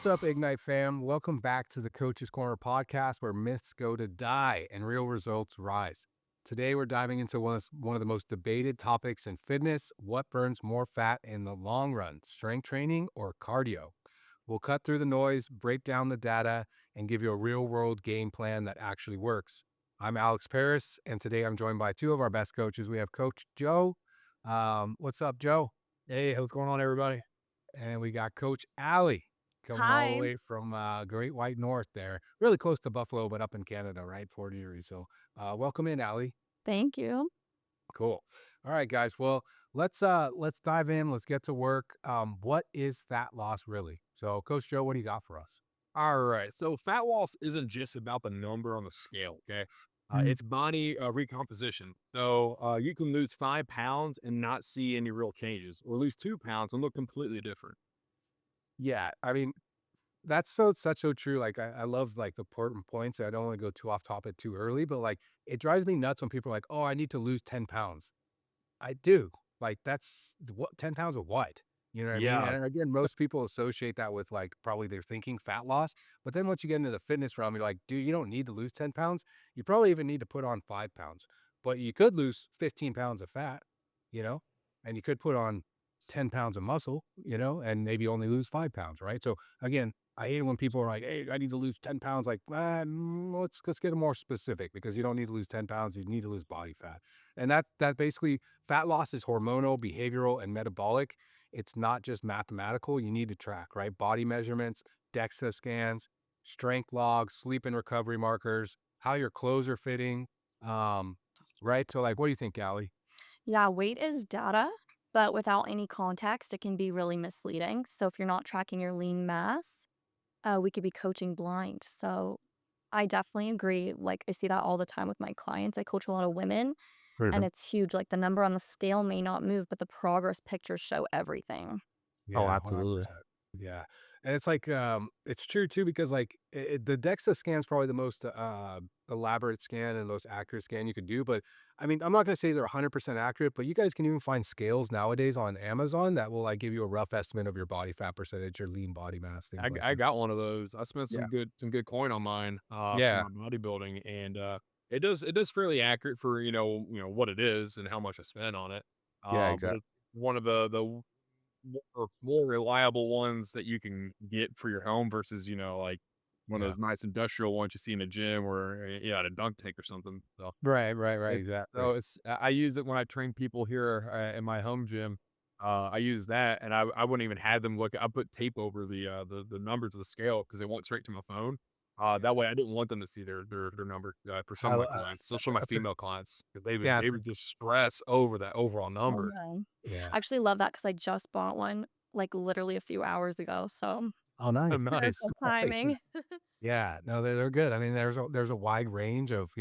What's up, Ignite fam? Welcome back to the Coaches Corner podcast where myths go to die and real results rise. Today, we're diving into one of the most debated topics in fitness: what burns more fat in the long run, strength training or cardio? We'll cut through the noise, break down the data, and give you a real world game plan that actually works. I'm Alex Parras, and today I'm joined by two of our best coaches. We have Coach Joe. What's up, Joe? Hey, what's going on, everybody? And we got Coach Allie coming all the Hi. way from Great White North there, really close to Buffalo, but up in Canada, right? 40 degrees. So welcome in, Allie. Thank you. Cool. All right, guys. Well, let's dive in. Let's get to work. What is fat loss really? So, Coach Joe, what do you got for us? All right. So, fat loss isn't just about the number on the scale. Okay. Mm. It's body recomposition. So, you can lose 5 pounds and not see any real changes, or lose 2 pounds and look completely different. Yeah, I mean, that's such so true. Like I love like the important points. I don't want to go too off topic too early, but like it drives me nuts when people are like, "Oh, I need to lose 10 pounds." I do. Like, that's what 10 pounds of what? You know what I mean? Yeah. And again, most people associate that with like probably they're thinking fat loss. But then once you get into the fitness realm, you're like, dude, you don't need to lose 10 pounds. You probably even need to put on 5 pounds. But you could lose 15 pounds of fat, you know, and you could put on 10 pounds of muscle, and maybe only lose 5 pounds, right? So again, I hate it when people are like, hey, I need to lose 10 pounds. Like, let's get more specific because you don't need to lose 10 pounds. You need to lose body fat. And that basically fat loss is hormonal, behavioral, and metabolic. It's not just mathematical. You need to track, right? Body measurements, DEXA scans, strength logs, sleep and recovery markers, how your clothes are fitting. Right. So like, what do you think, Allie? Yeah, weight is data, but without any context, it can be really misleading. So if you're not tracking your lean mass, we could be coaching blind. So I definitely agree. Like I see that all the time with my clients. I coach a lot of women and Mhm. it's huge. Like the number on the scale may not move, but the progress pictures show everything. Oh, Yeah, absolutely. 100%. Yeah. And it's like, it's true too, because like the DEXA scan is probably the most elaborate scan and most accurate scan you could do. But I mean, I'm not going to say they're 100% accurate, but you guys can even find scales nowadays on Amazon that will like give you a rough estimate of your body fat percentage, your lean body mass, things like I that. got one of those. I spent Yeah. some good coin on mine for Yeah. my bodybuilding, and it does fairly accurate for what it is and how much I spent on it. Yeah, But exactly. it's one of the more reliable ones that you can get for your home versus, like one of Yeah. those nice industrial ones you see in a gym or at a dunk tank or something. So Right. it, Exactly. so it's I use it when I train people here in my home gym. I use that, and I wouldn't even have them look. I put tape over the numbers of the scale because they went straight to my phone. That way, I didn't want them to see their number for some I, of my I, clients, especially my that's a, female clients. 'Cause yeah. they would just stress over that overall Oh, number. no. Yeah. I actually love that because I just bought one like literally a few hours ago. So Oh, nice. Nice. miracle timing. Yeah, no, they're good. I mean, there's a wide range of,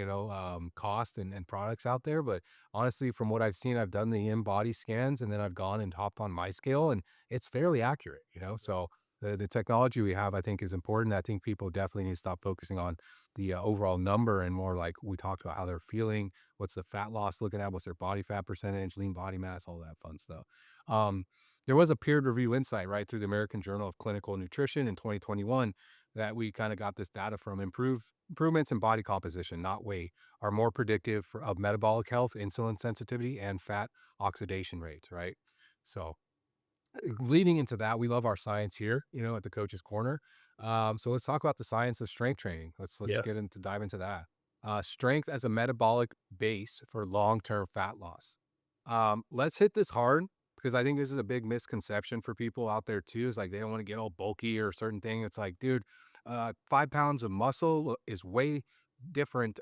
cost and products out there, but honestly, from what I've seen, I've done the in-body scans and then I've gone and hopped on my scale and it's fairly accurate. So the technology we have, I think, is important. I think people definitely need to stop focusing on the overall number and more like we talked about how they're feeling, what's the fat loss looking at, what's their body fat percentage, lean body mass, all that fun stuff. Um, there was a peer review insight, right, through the American Journal of Clinical Nutrition in 2021 that we kind of got this data from. Improvements in body composition, not weight, are more predictive of metabolic health, insulin sensitivity, and fat oxidation rates, right? So leading into that, we love our science here, at the Coach's Corner. So let's talk about the science of strength training. Let's get Yes. into dive into that. Strength as a metabolic base for long-term fat loss. Let's hit this hard because I think this is a big misconception for people out there too. Is like they don't want to get all bulky or a certain thing. It's like, dude, 5 pounds of muscle is way different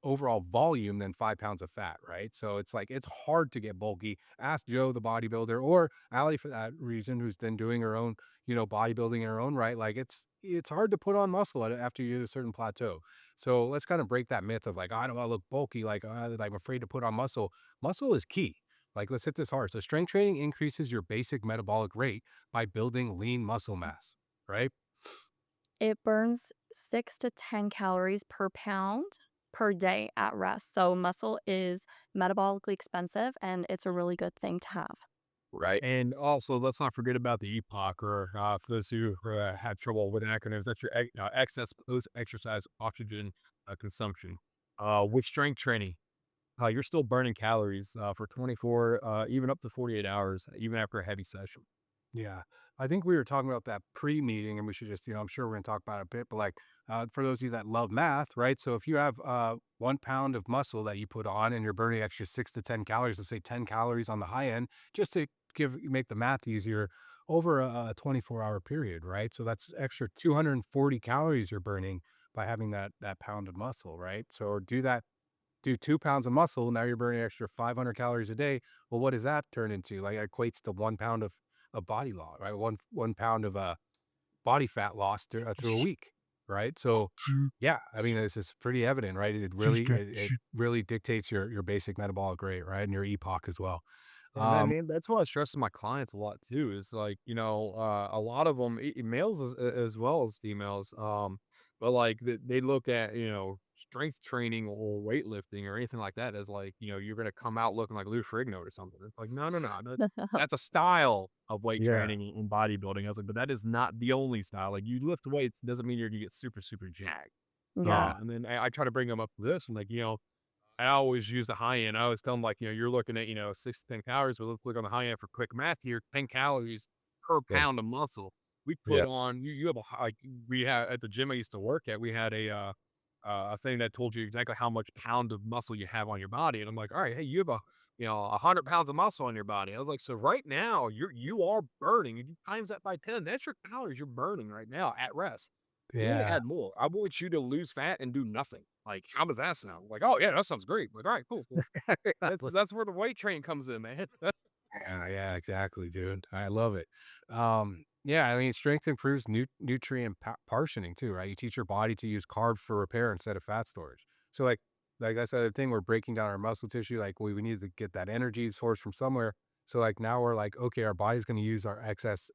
overall volume than 5 pounds of fat, right? So it's like it's hard to get bulky. Ask Joe, the bodybuilder, or Allie for that reason, who's been doing her own, bodybuilding in her own right. Like it's hard to put on muscle after you hit a certain plateau. So let's kind of break that myth of like, I don't want to look bulky, like I'm afraid to put on muscle. Muscle is key. Like, let's hit this hard. So strength training increases your basic metabolic rate by building lean muscle mass, right? It burns 6 to 10 calories per pound per day at rest. So muscle is metabolically expensive and it's a really good thing to have. Right. And also, let's not forget about the EPOC, or for those who have trouble with acronyms, that's your excess post-exercise oxygen consumption. With strength training, you're still burning calories for 24, even up to 48 hours, even after a heavy session. Yeah. I think we were talking about that pre-meeting and we should just, I'm sure we're gonna talk about it a bit, but like for those of you that love math, right? So if you have 1 pound of muscle that you put on and you're burning extra 6 to 10 calories, let's say 10 calories on the high end, just to make the math easier over a 24-hour period, right? So that's extra 240 calories you're burning by having that pound of muscle, right? So do 2 pounds of muscle. Now you're burning extra 500 calories a day. Well, what does that turn into? Like it equates to 1 pound of body loss, right? One pound of body fat loss through a week, right? So, yeah, I mean, this is pretty evident, right? It really dictates your basic metabolic rate, right, and your epoch as well. And I Um, mean, that's what I stress to my clients a lot too. Is like, a lot of them, males as well as females. But like they look at strength training or weightlifting or anything like that as like you're gonna come out looking like Lou Ferrigno or something. It's like no, no, no. That's a style of weight yeah, training and bodybuilding. I was like, but that is not the only style. Like you lift weights doesn't mean you're gonna get super super jacked. Yeah. yeah, And then I try to bring them up to this. I'm like, I always use the high end. I always tell them like, you're looking at, 6 to 10 calories, but let's look on the high end for quick math here. 10 calories per yeah, pound of muscle. We put yeah, on, you have like we had at the gym I used to work at, we had a thing that told you exactly how much pound of muscle you have on your body. And I'm like, all right, hey, you have 100 pounds of muscle on your body. I was like, so right now you are burning, you times that by 10, that's your calories you're burning right now at rest. You want to yeah. add more. I want you to lose fat and do nothing. Like, how does that sound? Like, oh yeah, that sounds great. Like, all right, cool, cool. That's Let's that's where the weight train comes in, man. Yeah, yeah, exactly, dude. I love it. Yeah, I mean, strength improves nutrient partitioning too, right? You teach your body to use carbs for repair instead of fat storage. So, like that's the other thing. We're breaking down our muscle tissue. Like, we need to get that energy source from somewhere. So, like now we're like, okay, our body's going to use our excess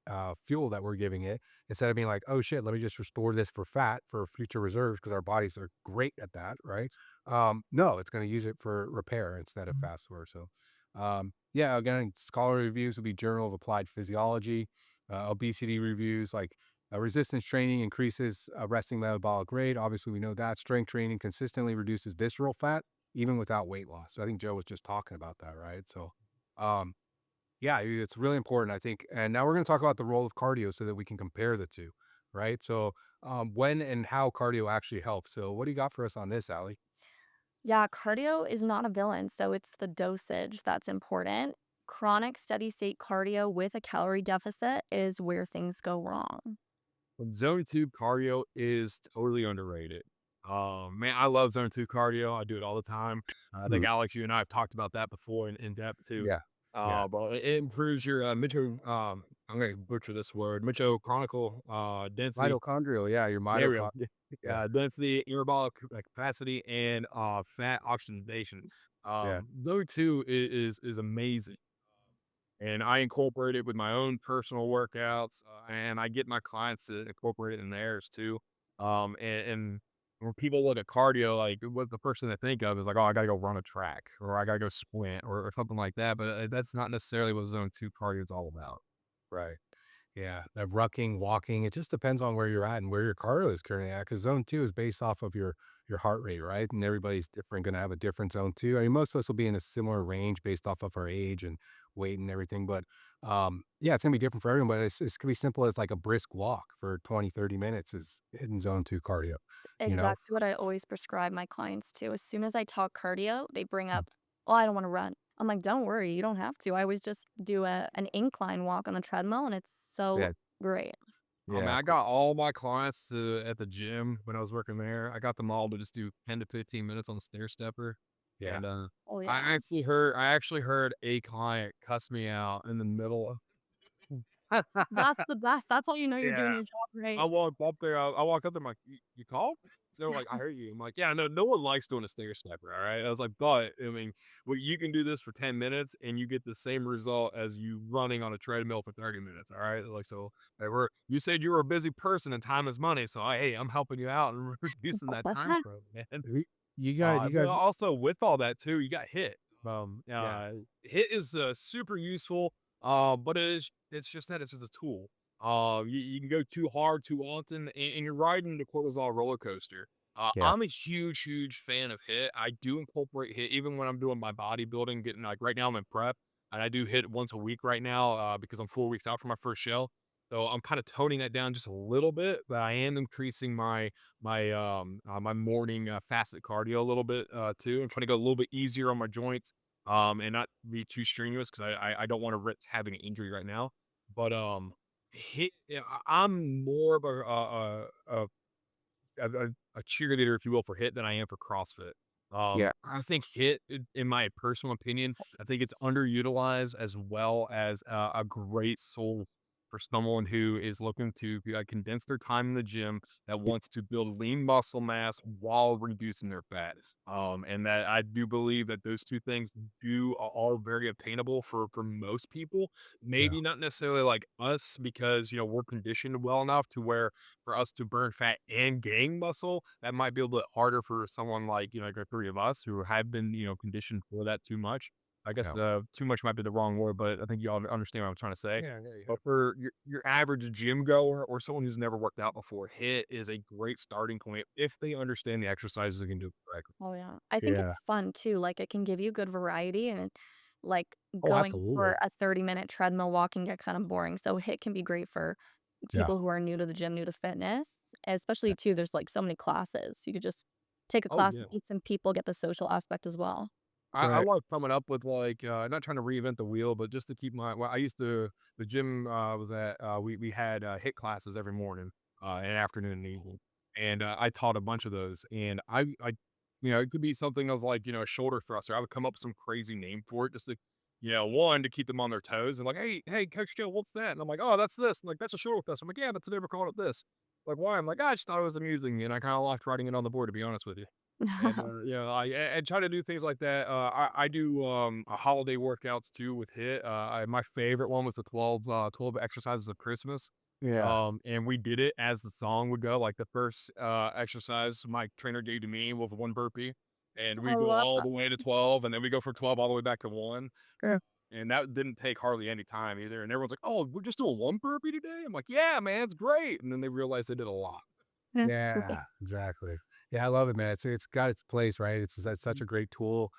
fuel that we're giving it instead of being like, oh shit, let me just restore this for fat for future reserves because our bodies are great at that, right? No, it's going to use it for repair instead of fast storage. So, yeah, again, scholarly reviews will be Journal of Applied Physiology, obesity reviews, like resistance training increases resting metabolic rate. Obviously, we know that strength training consistently reduces visceral fat, even without weight loss. So I think Joe was just talking about that, right? So, um, yeah, it's really important, I think. And now we're going to talk about the role of cardio so that we can compare the two, right? So, when and how cardio actually helps. So, what do you got for us on this, Allie? Yeah, cardio is not a villain, so it's the dosage that's important. Chronic steady state cardio with a calorie deficit is where things go wrong. Zone 2 cardio is totally underrated. Man, I love zone 2 cardio. I do it all the time. I think Mm, Alex, you and I have talked about that before in depth too. yeah, yeah. But it improves your I'm gonna butcher this word, mitochondrial density. Mitochondrial, yeah, your There we mitochondria. go. Yeah, Density, metabolic capacity, and fat oxidation. yeah, Those two is amazing, and I incorporate it with my own personal workouts, and I get my clients to incorporate it in theirs too. And when people look at cardio, like what the person they think of is like, oh, I gotta go run a track, or I gotta go sprint, or something like that. But that's not necessarily what zone 2 cardio is all about. right. Yeah, that rucking, walking, it just depends on where you're at and where your cardio is currently at. Because zone two is based off of your heart rate, right? And everybody's different, going to have a different zone two. I mean, most of us will be in a similar range based off of our age and weight and everything. But yeah, it's gonna be different for everyone. But it's gonna be simple as like a brisk walk for 20, 30 minutes is hitting zone two cardio. You know, Exactly what I always prescribe my clients to. As soon as I talk cardio, they bring up, "Oh, I don't wanna run." I'm like, "Don't worry, you don't have to." I always just do an incline walk on the treadmill, and it's so yeah, great. Oh man, yeah, I got all my clients to at the gym when I was working there. I got them all to just do 10 to 15 minutes on the stair stepper. yeah. And Oh, I yeah. actually heard a client cuss me out in the middle of That's the best. That's how you know you're doing Yeah. your job I right. walked up there. I walked up there. I'm like, you called? They're like, I heard you. I'm like, yeah, no one likes doing a stair stepper. All right. I was like, but I mean, well, you can do this for 10 minutes and you get the same result as you running on a treadmill for 30 minutes. All right. Like, so you said you were a busy person and time is money. So, hey, I'm helping you out and reducing that time frame, man. You But guys, also with all that too, you got hit. yeah, Hit is super useful But it's just that it's just a tool. You can go too hard too often, and you're riding the cortisol roller coaster. Yeah. I'm a huge fan of HIIT. I do incorporate HIIT even when I'm doing my bodybuilding, getting like right now I'm in prep, and I do HIIT once a week right now because I'm 4 weeks out from my first show. So I'm kind of toning that down just a little bit, but I am increasing my morning fasted cardio a little bit too. I'm trying to go a little bit easier on my joints and not be too strenuous because I don't want to risk having an injury right now. But yeah, I'm more of a cheerleader, if you will, for HIIT than I am for CrossFit. Yeah. I think HIIT, in my personal opinion, I think it's underutilized as well as a great soul for someone who is looking to condense their time in the gym that wants to build lean muscle mass while reducing their fat. And that I do believe that those two things are very obtainable for most people. Yeah. Maybe not necessarily like us because we're conditioned well enough to where for us to burn fat and gain muscle, that might be a little bit harder for someone like the three of us who have been, conditioned for that too much. I guess Yeah. too much might be the wrong word, but I think you all understand what I'm trying to say. Yeah. Yeah. Yeah. But for your average gym goer or someone who's never worked out before, HIIT is a great starting point if they understand the exercises they can do correctly. Oh, yeah. I think Yeah. it's fun too, like, it can give you good variety and, like, Oh, going absolutely. for a 30-minute treadmill walk can get kind of boring, so HIIT can be great for Yeah. people who are new to the gym, new to fitness, especially too, there's, like, so many classes. You could just take a Oh class, yeah. meet some people, get the social aspect as well. I Right. love coming up with like not trying to reinvent the wheel, but just to keep my well, I used to the gym I was at we had HIIT classes every morning, and afternoon and evening. And I taught a bunch of those. And I it could be something of like, a shoulder thruster. I would come up with some crazy name for it just to one to keep them on their toes and like, hey, Coach Joe, what's that? And I'm like, oh, that's this. And like, that's a shoulder thruster. I'm like, yeah, but today we're calling it this. Like, why? I'm like, I just thought it was amusing, and I kind of liked writing it on the board, to be honest with you. And, I try to do things like that. I do, holiday workouts too with HIIT. My favorite one was the 12 exercises of Christmas. Yeah. And we did it as the song would go. Like the first, exercise my trainer gave to me was 1 burpee, and I we go love all that. the way to 12, and then we go from 12 all the way back to 1. Yeah. And that didn't take hardly any time either. And everyone's like, "Oh, we're just doing 1 burpee today?" I'm like, "Yeah, man, it's great." And then they realized they did a lot. Yeah, exactly. Yeah, I love it, man. It's got its place, right? It's such a great tool.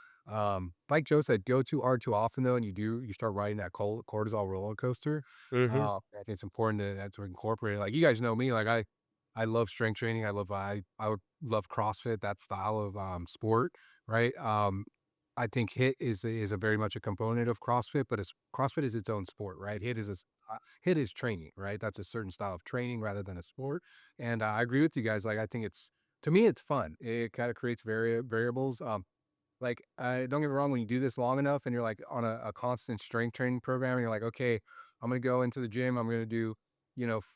Like Joe said, go too hard too often though, and you start riding that cortisol roller coaster. Mhm. I think it's important to incorporate it. Like you guys know me, like I love strength training. I would love CrossFit, that style of sport, right? I think HIIT is a very much a component of CrossFit, but it's CrossFit is its own sport, right? HIIT is training, right? That's a certain style of training rather than a sport. And I agree with you guys. Like, I think to me, it's fun. It kind of creates variables. Like, don't get me wrong, when you do this long enough and you're like on a constant strength training program, and you're like, okay, I'm going to go into the gym. I'm going to do,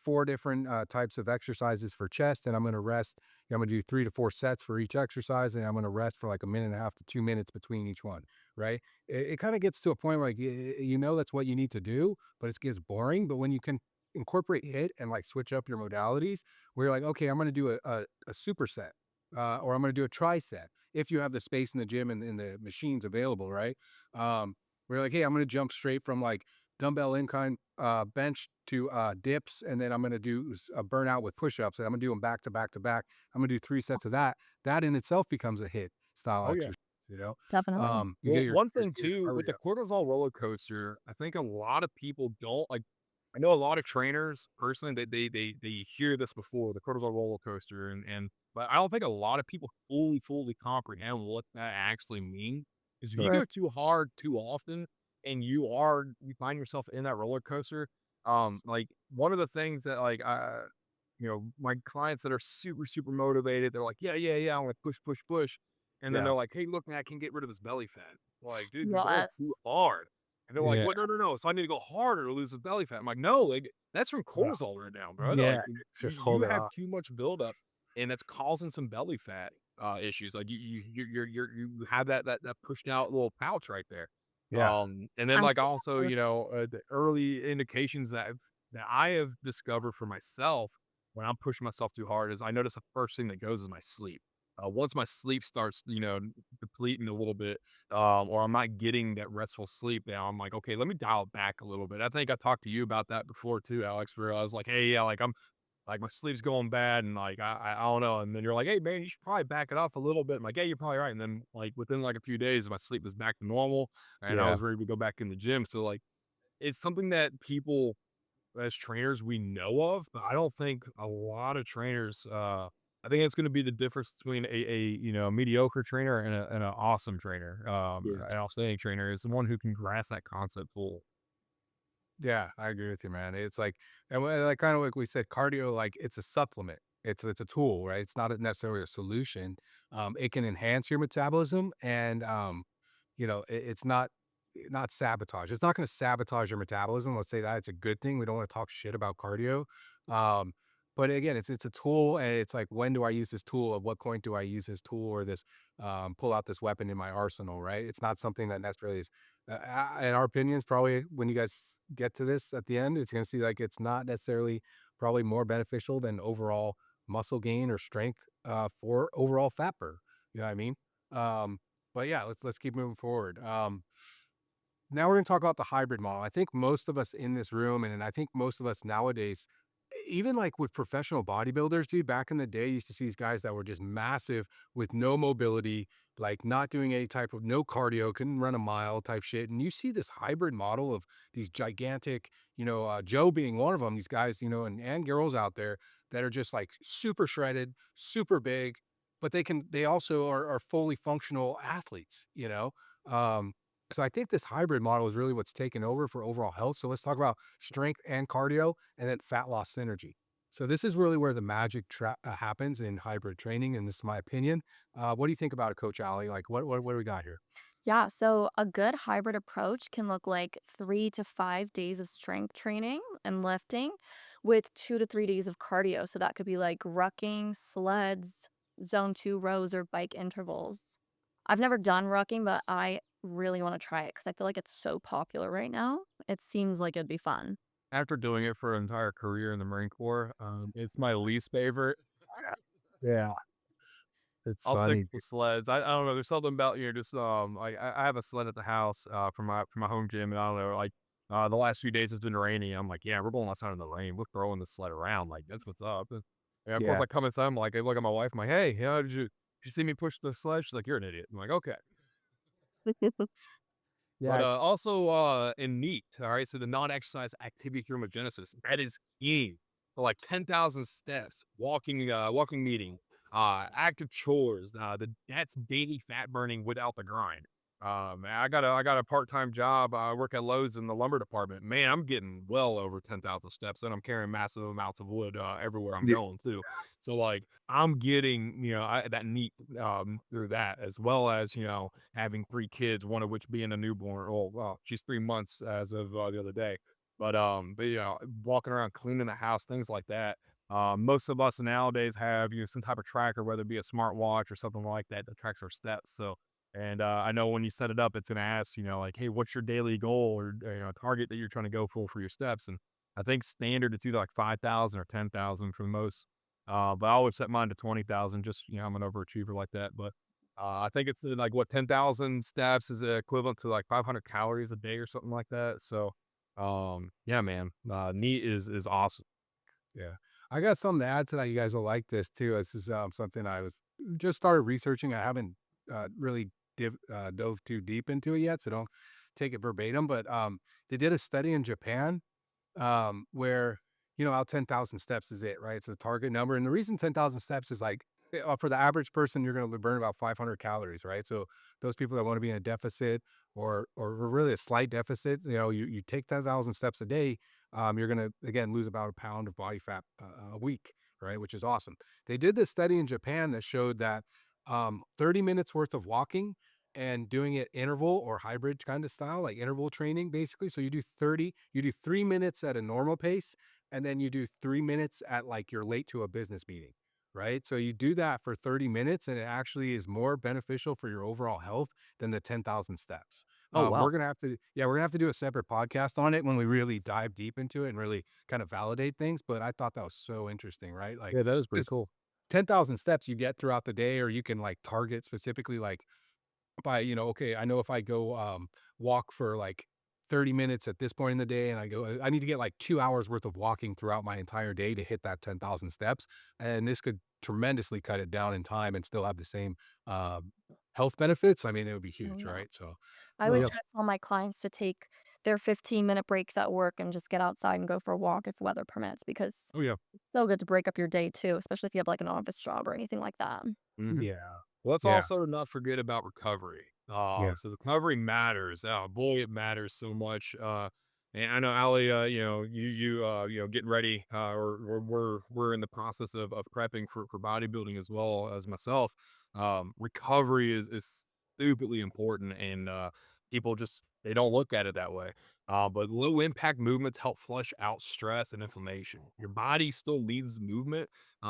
4 different types of exercises for chest, and I'm going to rest. I'm going to do 3 to 4 sets for each exercise, and I'm going to rest for like a minute and a half to 2 minutes between each one. Right. It kind of gets to a point where, like, that's what you need to do, but it gets boring. But when you can incorporate it and like switch up your modalities, where you're like, okay, I'm going to do a superset, or I'm going to do a tricep if you have the space in the gym and the machines available, right? We're like, hey, I'm gonna jump straight from like dumbbell incline bench to dips, and then I'm gonna do a burnout with push-ups, and I'm gonna do them back to back to back. I'm gonna do 3 sets of that. That in itself becomes a hit style Oh, yeah. exercise, you know. Definitely. You get Well, your one your, thing your too, heart with rate the up. cortisol roller coaster, I think a lot of people don't like. I know a lot of trainers personally they hear this before the cortisol roller coaster, but I don't think a lot of people fully comprehend what that actually means. Because if you go Right. too hard too often and you find yourself in that roller coaster, like one of the things that my clients that are super motivated, they're like, yeah, I want to push. And then Yeah, they're like, "Hey, look, man, I can get rid of this belly fat." Like, "Dude, you're going too Yes. hard." And they're like, yeah, "What? No, no, no. So I need to go harder to lose the belly fat." I'm like, "No, like that's from yeah, cortisol right now, bro. yeah. Like It's you just hold you it have off. too much buildup, and that's causing some belly fat issues. Like you have that pushed out little pouch right there. Yeah, And then I like see also, that. the early indications that I have discovered for myself when I'm pushing myself too hard is I notice the first thing that goes is my sleep. Once my sleep starts, depleting a little bit, or I'm not getting that restful sleep now, I'm like, okay, let me dial it back a little bit. I think I talked to you about that before too, Alex, where I was like, hey, yeah, like like my sleep's going bad and like I don't know. And then you're like, hey man, you should probably back it off a little bit. I'm like, yeah, you're probably right. And then like within like a few days, my sleep was back to normal and I Yeah. was ready to go back in the gym. So like it's something that people as trainers we know of, but I don't think a lot of trainers I think it's going to be the difference between a mediocre trainer and an awesome trainer. Yes. An outstanding trainer is the one who can grasp that concept full. Yeah, I agree with you, man. It's like, and like kind of like we said, cardio, like it's a supplement. It's a tool, right? It's not necessarily a solution. It can enhance your metabolism, and it's not sabotage. It's not going to sabotage your metabolism. Let's say that it's a good thing. We don't want to talk shit about cardio. Um, but again, it's a tool, and it's like, when do I use this tool? At what point do I use this tool or this pull out this weapon in my arsenal? Right? It's not something that necessarily is in our opinions, probably when you guys get to this at the end, it's going to see like it's not necessarily probably more beneficial than overall muscle gain or strength for overall fat burn. You know what I mean? Um, but yeah, let's keep moving forward. Now we're going to talk about the hybrid model. I think most of us in this room, and I think most of us nowadays, even like with professional bodybuilders, dude, back in the day, you used to see these guys that were just massive with no mobility, like not doing any type of no cardio, couldn't run a mile type shit. And you see this hybrid model of these gigantic, Joe being one of them, these guys, and girls out there that are just like super shredded, super big, but they also are fully functional athletes, Um, so I think this hybrid model is really what's taken over for overall health. So let's talk about strength and cardio and then fat loss synergy. So this is really where the magic happens in hybrid training, and this is my opinion. What do you think about it, Coach Allie? Like, what do we got here? Yeah, so a good hybrid approach can look like 3 to 5 days of strength training and lifting with 2 to 3 days of cardio. So that could be like rucking, sleds, zone two rows, or bike intervals. I've never done rucking, but I really want to try it because I feel like it's so popular right now. It seems like it'd be fun. After doing it for an entire career in the Marine Corps, it's my least favorite. Yeah, it's I'll stick funny. with sleds. I don't know. There's something about just like I have a sled at the house for my home gym, and I don't know like the last few days it's been rainy. I'm like, yeah, we're going outside in the rain. We're throwing the sled around. Like that's what's up. And of course, Yeah. I come inside. I'm like, I look at my wife. I'm like, hey, did you see me push the sled? She's like, you're an idiot. I'm like, okay. But, Yeah. also, in NEAT, all right? So the non-exercise activity thermogenesis, that is key for like 10,000 steps, walking meeting, active chores, that's daily fat burning without the grind. I got a part-time job. I work at Lowe's in the lumber department. Man, I'm getting well over 10,000 steps and I'm carrying massive amounts of wood, everywhere I'm Yeah. going too. So like I'm getting, that NEAT, through that as well as, having 3 kids, one of which being a newborn. Well, she's 3 months as of, the other day. But walking around cleaning the house, things like that. Most of us nowadays have, some type of tracker, whether it be a smartwatch or something like that that tracks our steps. So, and I know when you set it up, it's gonna ask, like, hey, what's your daily goal or target that you're trying to go for your steps? And I think standard it's either like 5,000 or 10,000 for the most. But I always set mine to 20,000. Just I'm an overachiever like that. But I think it's like what 10,000 steps is equivalent to like 500 calories a day or something like that. So, yeah, man, NEAT is awesome. Yeah. I got something to add to that. You guys will like this too. This is something I was just started researching. I haven't really dove too deep into it yet, so don't take it verbatim. But they did a study in Japan where how 10,000 steps is it, right? It's a target number, and the reason 10,000 steps is like for the average person, you're going to burn about 500 calories, right? So those people that want to be in a deficit or really a slight deficit, you take 10,000 steps a day, you're going to again lose about a pound of body fat a week, right? Which is awesome. They did this study in Japan that showed that 30 minutes worth of walking and doing it interval or hybrid kind of style, like interval training, basically. So you do 3 minutes at a normal pace, and then you do 3 minutes at like you're late to a business meeting, right? So you do that for 30 minutes, and it actually is more beneficial for your overall health than the 10,000 steps. Oh wow, We're gonna have to do a separate podcast on it when we really dive deep into it and really kind of validate things. But I thought that was so interesting, right? Like, yeah, that is pretty because cool. 10,000 steps you get throughout the day, or you can like target specifically like by, okay, I know if I go walk for like 30 minutes at this point in the day and I go, I need to get like 2 hours worth of walking throughout my entire day to hit that 10,000 steps. And this could tremendously cut it down in time and still have the same health benefits. I mean, it would be Oh, huge, yeah. right? So, I well, always yeah. try to tell my clients to take their 15-minute breaks at work and just get outside and go for a walk if weather permits because Oh, yeah. it's so good to break up your day too, especially if you have, like, an office job or anything like that. Mhm. Yeah. Let's Yeah. also not forget about recovery. Yeah. So the recovery matters. Boy, it matters so much. And I know Ali, getting ready, or we're in the process of prepping for bodybuilding as well as myself. Recovery is stupidly important, and people just they don't look at it that way. But low impact movements help flush out stress and inflammation. Your body still needs movement,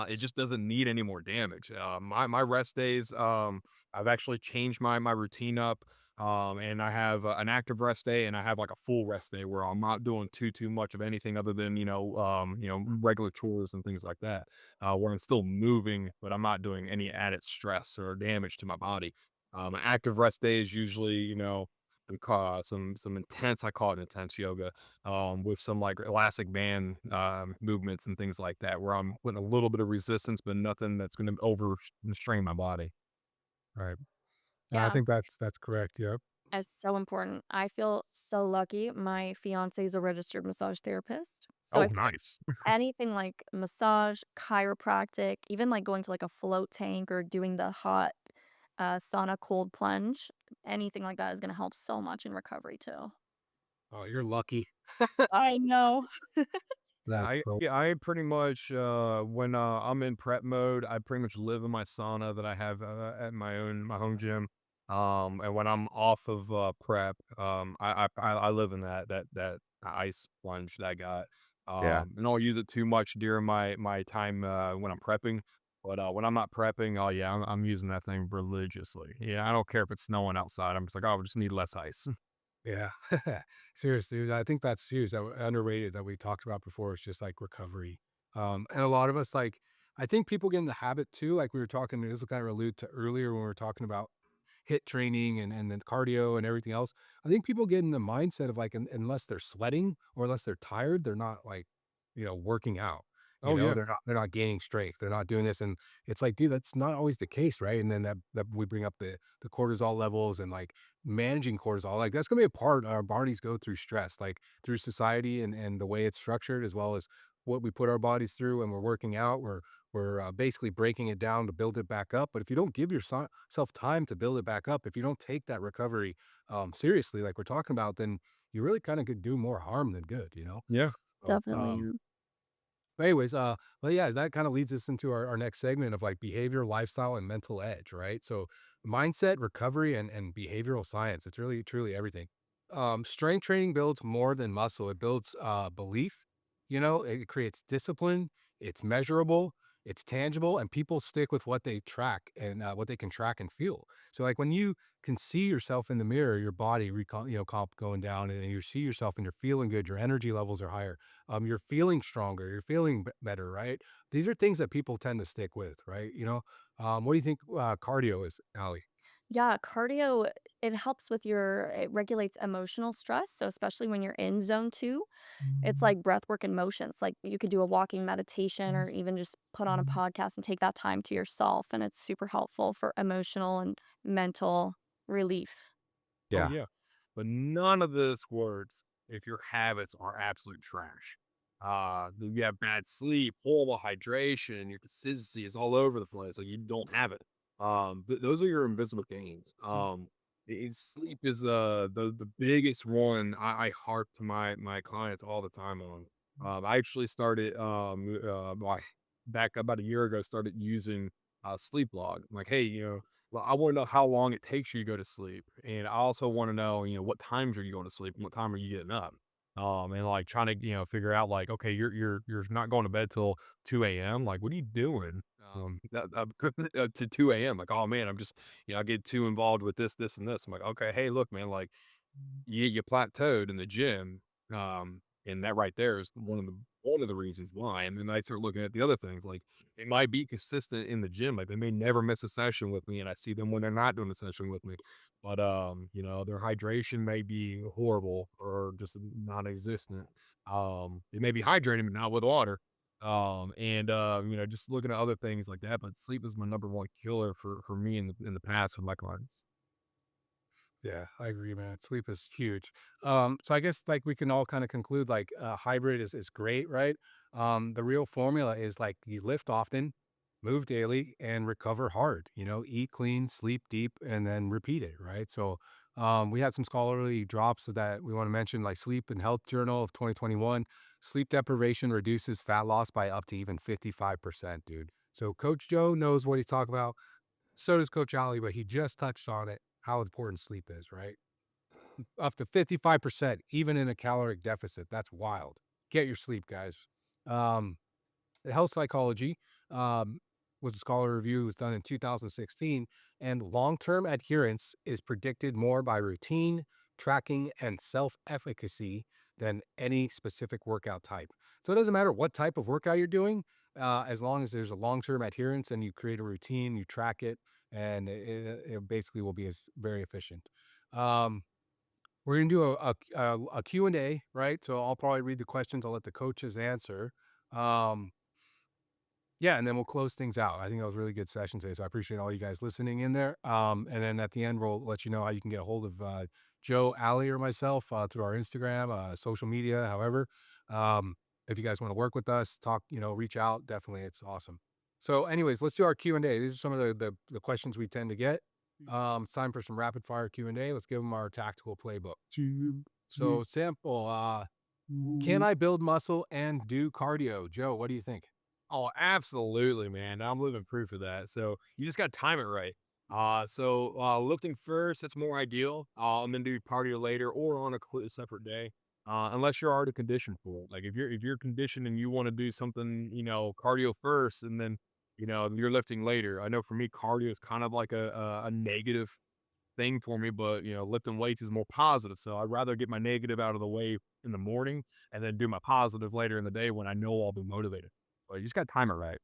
it just doesn't need any more damage. My rest days, I've actually changed my routine up, and I have an active rest day, and I have like a full rest day where I'm not doing too much of anything other than regular chores and things like that. Where I'm still moving, but I'm not doing any added stress or damage to my body. An active rest day is usually some intense. I call it intense yoga with some like elastic band movements and things like that, where I'm putting a little bit of resistance, but nothing that's going to strain my body. Right. I Yeah, think that's correct. Yep. it's so important. I feel so lucky. My fiance is a registered massage therapist, so I Oh, feel like nice. anything like massage, chiropractic, even, like, going to, like, a float tank or doing the hot, sauna cold plunge, anything like that is gonna help so much in recovery too. Oh, you're lucky. I know. That's so Yeah, I pretty much when I'm in prep mode, I pretty much live in my sauna that I have at my home gym. And when I'm off of prep, I live in that ice plunge that I got. yeah. And I don't use it too much during my time when I'm prepping. But when I'm not prepping, oh yeah, I'm using that thing religiously. Yeah, I don't care if it's snowing outside. I'm just like, oh, we just need less ice. Yeah. Seriously, dude, I think that's huge, that underrated that we talked about before. It's just like recovery. And a lot of us, like, I think people get in the habit too, like we were talking, this will kind of allude to earlier when we were talking about hit training and then cardio and everything else. I think people get in the mindset of like, unless they're sweating or unless they're tired, they're not like, working out. Oh yeah, They're not gaining strength. They're not doing this. And it's like, dude, that's not always the case, right? And then that we bring up the cortisol levels and like managing cortisol. Like that's gonna be a part our bodies go through stress, like through society and the way it's structured, as well as what we put our bodies through when we're working out. We're basically breaking it down to build it back up. But if you don't give yourself time to build it back up, if you don't take that recovery seriously, like we're talking about, then you really kind of could do more harm than good, you know? yeah. So, Definitely, yeah. but anyways, well, yeah, that kind of leads us into our next segment of like behavior, lifestyle, and mental edge, right? So, mindset, recovery, and behavioral science. It's really, truly everything. Strength training builds more than muscle. It builds belief. It creates discipline. It's measurable. It's tangible, and people stick with what they track and what they can track and feel. So, like when you can see yourself in the mirror, your body recall, comp going down, and you see yourself and you're feeling good. Your energy levels are higher, you're feeling stronger, you're feeling better, right? These are things that people tend to stick with, right? What do you think cardio is, Allie? Yeah, cardio, it helps with it regulates emotional stress, so especially when you're in zone 2, it's like breath work and motions, like, you could do a walking meditation or even just put on a podcast and take that time to yourself, and it's super helpful for emotional and mental relief. Oh, Yeah. yeah. But none of this works if your habits are absolute trash. You have bad sleep, horrible hydration, your consistency is all over the place. Like you don't have it. But those are your invisible gains. Sleep is the biggest one I harp to my clients all the time on. I actually started back about a year ago started using sleep log. I'm like, hey, well, I want to know how long it takes you to go to sleep, and I also want to know, what times are you going to sleep and what time are you getting up? And like trying to, figure out like, okay, you're not going to bed till 2 a.m. Like, what are you doing? To 2 a.m. Like, oh man, I'm just, I get too involved with this, and this. I'm like, okay, hey, look, man, like you plateaued in the gym. And that right there is one of the reasons why. And then I start looking at the other things, like they might be consistent in the gym, like they may never miss a session with me, and I see them when they're not doing a session with me. But their hydration may be horrible or just non-existent. They may be hydrating, but not with water. Just looking at other things like that. But sleep is my number one killer for me in the past with my clients. Yeah, I agree, man. Sleep is huge. So I guess like we can all kind of conclude like hybrid is great, right? The real formula is like you lift often, move daily, and recover hard. You know, eat clean, sleep deep, and then repeat it, right? So we had some scholarly drops that we want to mention, like Sleep and Health Journal of 2021. Sleep deprivation reduces fat loss by up to even 55%, dude. So Coach Joe knows what he's talking about. So does Coach Allie, but he just touched on it, how important sleep is, right? Up to 55%, even in a caloric deficit. That's wild. Get your sleep, guys. Um, Health Psychology um, was a scholar review was done in 2016, and long-term adherence is predicted more by routine, tracking, and self-efficacy than any specific workout type. So it doesn't matter what type of workout you're doing, as long as there's a long-term adherence and you create a routine, you track it, and it basically will be as very efficient. Um, we're gonna do a Q&A, right? So I'll probably read the questions. I'll let the coaches answer. Um, yeah, and then we'll close things out. I think that was a really good session today, so I appreciate all you guys listening in there. And then at the end, we'll let you know how you can get a hold of Joe, Allie, or myself through our Instagram, social media, however. Um, if you guys want to work with us, talk, reach out. Definitely, it's awesome. So, anyways, let's do our Q&A. These are some of the questions we tend to get. It's time for some rapid fire Q&A. Let's give them our tactical playbook. So simple. Can I build muscle and do cardio? Joe, what do you think? Oh, absolutely, man. I'm living proof of that. So you just got to time it right. Lifting first, that's more ideal. And then do cardio later or on a separate day. Unless you're already conditioned for it. Like if you're conditioned and you want to do something, cardio first and then, you're lifting later. I know for me, cardio is kind of like a negative thing for me, but lifting weights is more positive. So I'd rather get my negative out of the way in the morning and then do my positive later in the day when I know I'll be motivated. But you just got to time it right.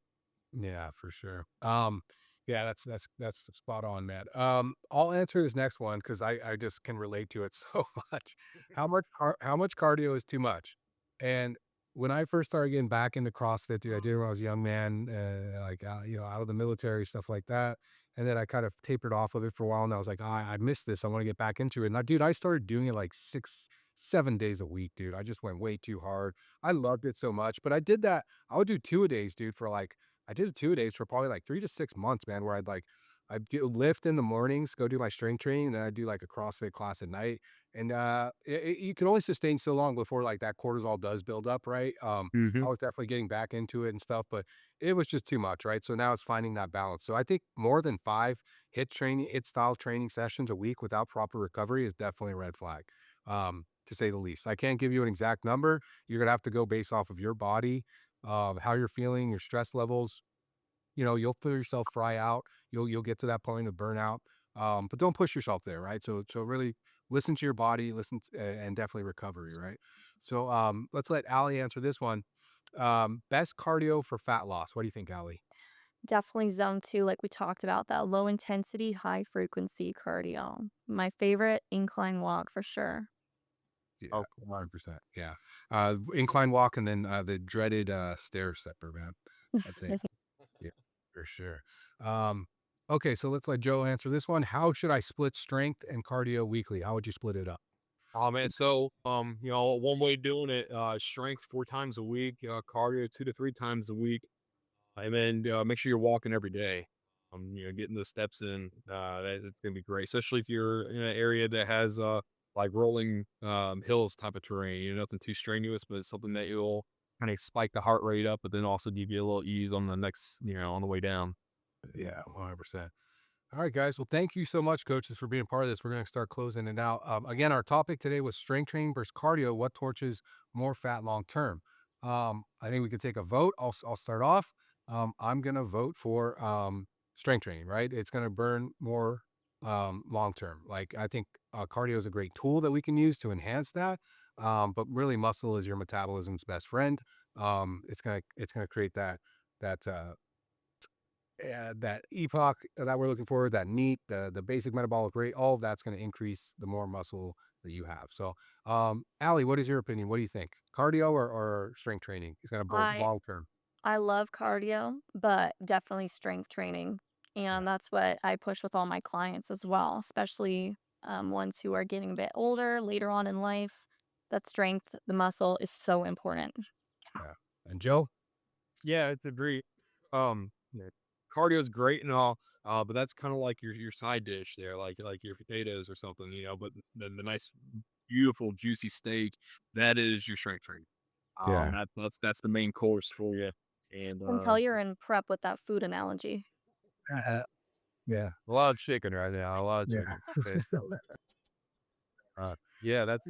Yeah, for sure. Yeah, that's spot on, man. I'll answer this next one because I just can relate to it so much. How much cardio is too much? And when I first started getting back into CrossFit, dude, I did it when I was a young man, out of the military, stuff like that. And then I kind of tapered off of it for a while, and I was like, I missed this. I want to get back into it. And dude, I started doing it like 7 days a week, dude. I just went way too hard. I loved it so much, but I did that. I would do 2-a-days, dude, for like I did 2-a-days for probably like 3 to 6 months, man, where I'd get lift in the mornings, go do my strength training, and then I'd do like a CrossFit class at night. And you can only sustain so long before like that cortisol does build up, right? Hmm. I was definitely getting back into it and stuff, but it was just too much, right? So now it's finding that balance. So I think more than 5 hit style training sessions a week without proper recovery is definitely a red flag, to say the least. I can't give you an exact number. You're gonna have to go based off of your body, how you're feeling, your stress levels. You'll feel yourself fry out. You'll get to that point of burnout. But don't push yourself there, right? So really listen to your body, and definitely recovery, right? So let's let Allie answer this one. Best cardio for fat loss. What do you think, Allie? Definitely zone 2, like we talked about, that low intensity, high frequency cardio. My favorite, incline walk for sure. Yeah, 100%. Yeah. Incline walk and then the dreaded stair stepper, man. I think. Yeah, for sure. Um, okay, so let's let Joe answer this one. How should I split strength and cardio weekly? How would you split it up? Oh man, so one way doing it, strength 4 times a week, cardio 2 to 3 times a week, and then make sure you're walking every day. Getting the steps in, it's gonna be great, especially if you're in an area that has like rolling hills type of terrain. Nothing too strenuous, but it's something that you'll kind of spike the heart rate up, but then also give you a little ease on the next, on the way down. Yeah, 100%. All right, guys. Well, thank you so much, coaches, for being part of this. We're going to start closing it out. Again, our topic today was strength training versus cardio. What torches more fat long term? I think we could take a vote. I'll start off. I'm going to vote for strength training, right? It's going to burn more long term. Like, I think cardio is a great tool that we can use to enhance that. But really, muscle is your metabolism's best friend. It's gonna create that that epoch that we're looking for, that neat, the basic metabolic rate, all of that's going to increase the more muscle that you have. So, Allie, what is your opinion? What do you think? Cardio or strength training is going to both I long term? I love cardio, but definitely strength training. Yeah, And that's what I push with all my clients as well, especially ones who are getting a bit older later on in life. That strength, the muscle is so important. yeah. And Joe? Yeah, it's a great, yeah, cardio is great and all, but that's kind of like your side dish there, like your potatoes or something, but the nice, beautiful, juicy steak, that is your strength training. Yeah. That's the main course for you, and And tell you're in prep with that food analogy. Yeah. a lot of chicken right now, a lot of Yeah. chicken. Okay. Yeah, that's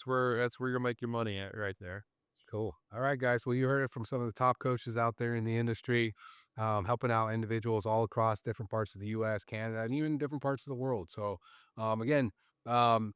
where you'll make your money at right there. Cool. All right, guys. Well, you heard it from some of the top coaches out there in the industry, helping out individuals all across different parts of the U.S., Canada, and even different parts of the world. So, again, um,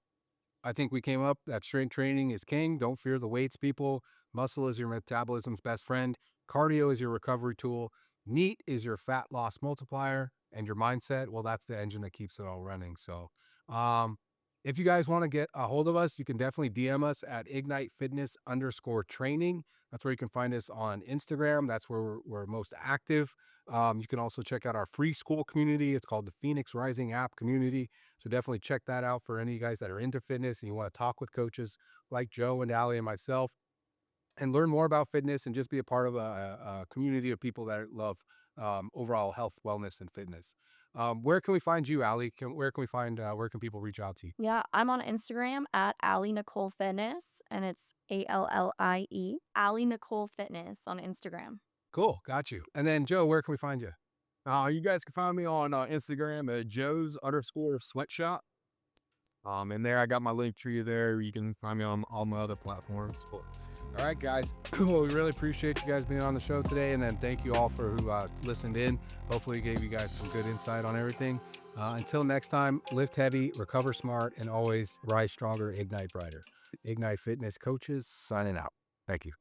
I think we came up that strength training is king. Don't fear the weights, people. Muscle is your metabolism's best friend. Cardio is your recovery tool. Neat is your fat loss multiplier. And your mindset, well, that's the engine that keeps it all running. So, um, if you guys want to get a hold of us, you can definitely DM us at Ignite Fitness underscore training. That's where you can find us on Instagram. That's where we're most active. You can also check out our free school community. It's called the Phoenix Rising app community. So definitely check that out for any of you guys that are into fitness and you want to talk with coaches like Joe and Allie and myself and learn more about fitness and just be a part of a community of people that love overall health, wellness, and fitness. Where can we find you, Allie? Where can we find, where can people reach out to you? Yeah, I'm on Instagram at Allie Nicole Fitness, and it's ALLIE, Allie Nicole Fitness on Instagram. Cool. Got you. And then Joe, where can we find you? You guys can find me on Instagram at Joe's_sweatshop. In there I got my link tree there. You can find me on all my other platforms. Cool. All right, guys. Well, we really appreciate you guys being on the show today. And then thank you all for who listened in. Hopefully, it gave you guys some good insight on everything. Until next time, lift heavy, recover smart, and always rise stronger, ignite brighter. Ignite Fitness Coaches signing out. Thank you.